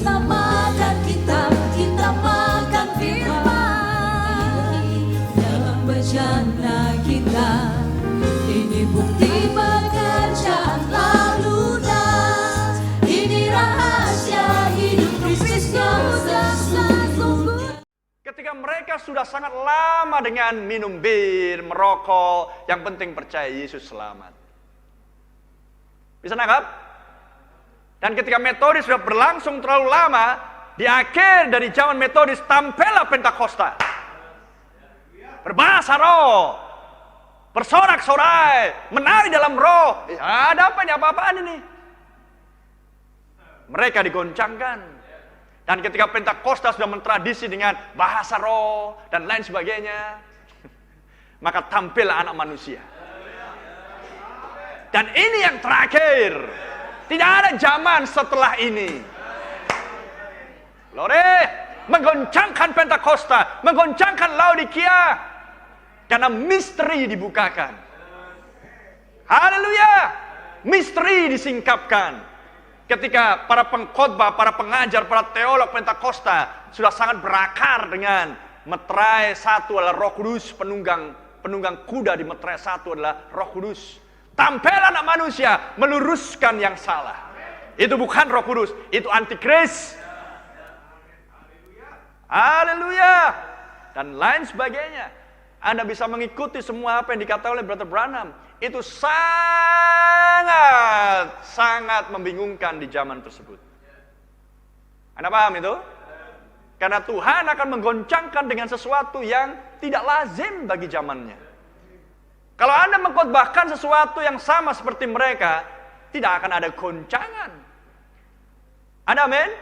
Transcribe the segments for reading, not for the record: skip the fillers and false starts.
Kita makan kitab, kita makan firman dalam bejana kita. Ini bukti pekerjaan lunas. Ini rahasia hidup Kristus yang sesungguhnya. Ketika mereka sudah sangat lama dengan minum bir, merokok, yang penting percaya Yesus selamat. Bisa nangkap? Dan ketika Metodis sudah berlangsung terlalu lama, di akhir dari zaman Metodis tampillah Pentakosta. Berbahasa roh, bersorak-sorai, menari dalam roh. Ya, ada apa ini? Apa-apaan ini? Mereka digoncangkan. Dan ketika Pentakosta sudah mentradisi dengan bahasa roh dan lain sebagainya, maka tampillah anak manusia. Dan ini yang terakhir. Tidak ada zaman setelah ini. Glory, menggoncangkan Pentakosta, menggoncangkan Laodikia, karena misteri dibukakan. Haleluya, misteri disingkapkan. Ketika para pengkhotbah, para pengajar, para teolog Pentakosta sudah sangat berakar dengan meterai satu adalah Roh Kudus, penunggang kuda di meterai satu adalah Roh Kudus. Tampil anak manusia meluruskan yang salah. Itu bukan Roh Kudus, itu antikris. Haleluya. Dan lain sebagainya. Anda bisa mengikuti semua apa yang dikatakan oleh Brother Branham. Itu sangat membingungkan di zaman tersebut. Anda paham itu? Karena Tuhan akan menggoncangkan dengan sesuatu yang tidak lazim bagi zamannya. Kalau Anda mengkhotbahkan sesuatu yang sama seperti mereka, tidak akan ada goncangan. Amin?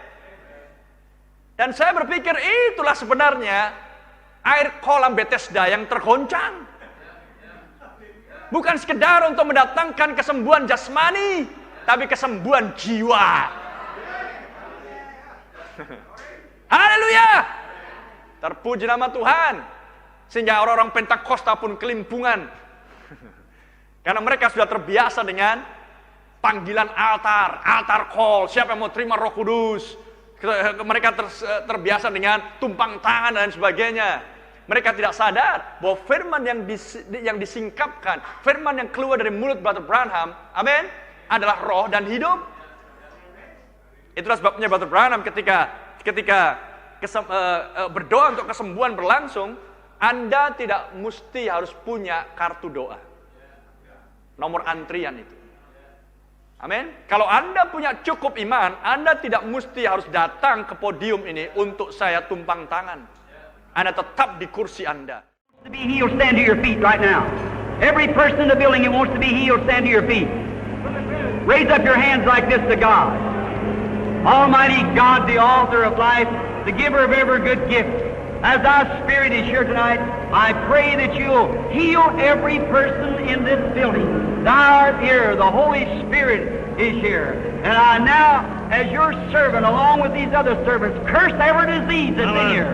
Dan saya berpikir itulah sebenarnya air kolam Bethesda yang tergoncang. Bukan sekedar untuk mendatangkan kesembuhan jasmani, tapi kesembuhan jiwa. Haleluya! Terpuji nama Tuhan. Sehingga orang-orang Pentakosta pun kelimpungan. Karena mereka sudah terbiasa dengan panggilan altar call. Siapa yang mau terima Roh Kudus? Mereka terbiasa dengan tumpang tangan dan sebagainya. Mereka tidak sadar bahwa firman yang disingkapkan, firman yang keluar dari mulut Brother Branham, amin, adalah roh dan hidup. Itulah sebabnya Brother Branham ketika berdoa untuk kesembuhan berlangsung, Anda tidak mesti harus punya kartu doa. Nomor antrian itu. Amin. Kalau Anda punya cukup iman, Anda tidak mesti harus datang ke podium ini untuk saya tumpang tangan. Anda tetap di kursi Anda. To be healed, stand to your feet right now. Every person in the building who wants to be healed, stand to your feet. Raise up your hands like this to God. Almighty God, the author of life, the giver of every good gift. As thy Spirit is here tonight, I pray that you'll heal every person in this building. Thou art here, the Holy Spirit is here. And I now, as your servant, along with these other servants, curse every disease that's in here.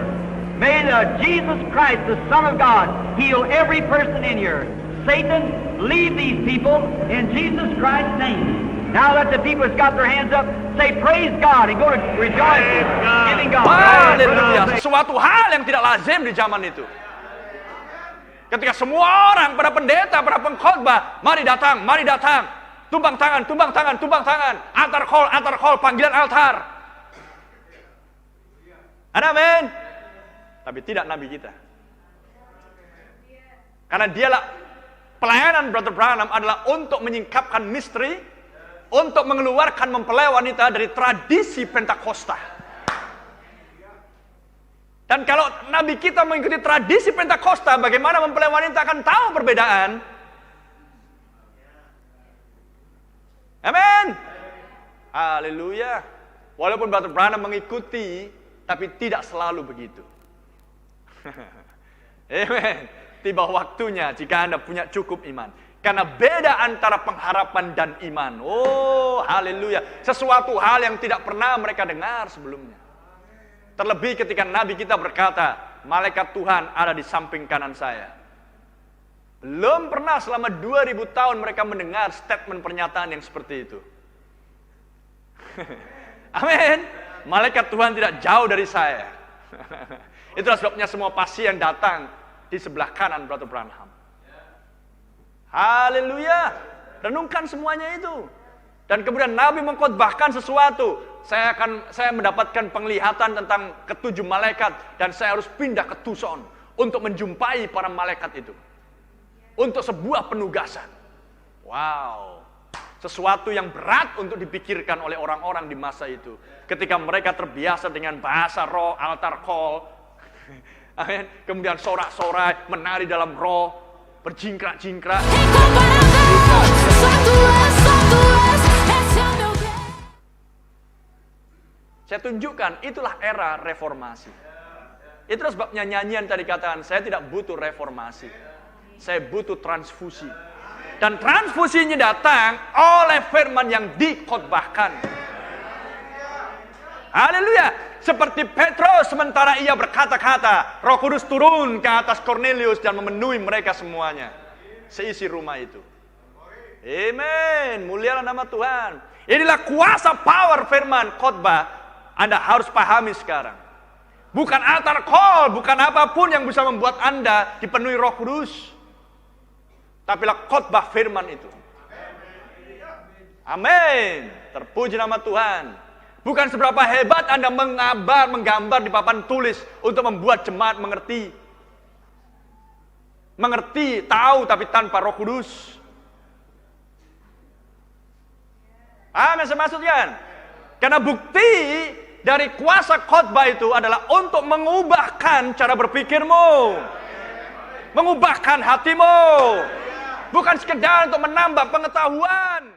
May the Jesus Christ, the Son of God, heal every person in here. Satan, leave these people in Jesus Christ's name. Now let the people that's got their hands up say praise God and go to rejoicing, giving God. Haleluya. Suatu hal yang tidak lazim di zaman itu. Ketika semua orang, para pendeta, para pengkhotbah, mari datang. Tumpang tangan. Altar call, panggilan altar. Amin. Tapi tidak Nabi kita. Karena dialah pelayanan Brother Branham adalah untuk menyingkapkan misteri, untuk mengeluarkan mempelai wanita dari tradisi Pentakosta. Dan kalau Nabi kita mengikuti tradisi Pentakosta, bagaimana mempelai wanita akan tahu perbedaan? Amin. Haleluya. Walaupun Brother Branham mengikuti, tapi tidak selalu begitu. Amin. Tiba waktunya jika Anda punya cukup iman. Karena beda antara pengharapan dan iman. Oh, haleluya. Sesuatu hal yang tidak pernah mereka dengar sebelumnya. Terlebih ketika Nabi kita berkata, malaikat Tuhan ada di samping kanan saya. Belum pernah selama 2000 tahun mereka mendengar statement pernyataan yang seperti itu. Amin. Malaikat Tuhan tidak jauh dari saya. Itulah sebabnya semua pasien datang di sebelah kanan Brother Branham. Haleluya. Renungkan semuanya itu. Dan kemudian Nabi mengkhotbahkan sesuatu. Saya mendapatkan penglihatan tentang ketujuh malaikat. Dan saya harus pindah ke Tucson untuk menjumpai para malaikat itu. Untuk sebuah penugasan. Wow. Sesuatu yang berat untuk dipikirkan oleh orang-orang di masa itu. Ketika mereka terbiasa dengan bahasa roh, altar call. Amin. Kemudian sorak-sorai, menari dalam roh, berjingkrak-jingkrak. Saya tunjukkan, itulah era reformasi. Itulah sebabnya nyanyian tadi katakan, saya tidak butuh reformasi. Saya butuh transfusi. Dan transfusinya datang oleh firman yang dikhotbahkan. Haleluya. Seperti Petrus sementara ia berkata-kata, Roh Kudus turun ke atas Cornelius dan memenuhi mereka semuanya. Seisi rumah itu. Amen. Mulialah nama Tuhan. Inilah kuasa power firman khotbah. Anda harus pahami sekarang. Bukan altar call, bukan apapun yang bisa membuat Anda dipenuhi Roh Kudus. Tapilah khotbah firman itu. Amin. Terpuji nama Tuhan. Bukan seberapa hebat Anda menggambar di papan tulis untuk membuat jemaat mengerti. Mengerti, tahu tapi tanpa Roh Kudus. Amin, saya maksudkan. Karena bukti dari kuasa khotbah itu adalah untuk mengubahkan cara berpikirmu. Mengubahkan hatimu. Bukan sekedar untuk menambah pengetahuan.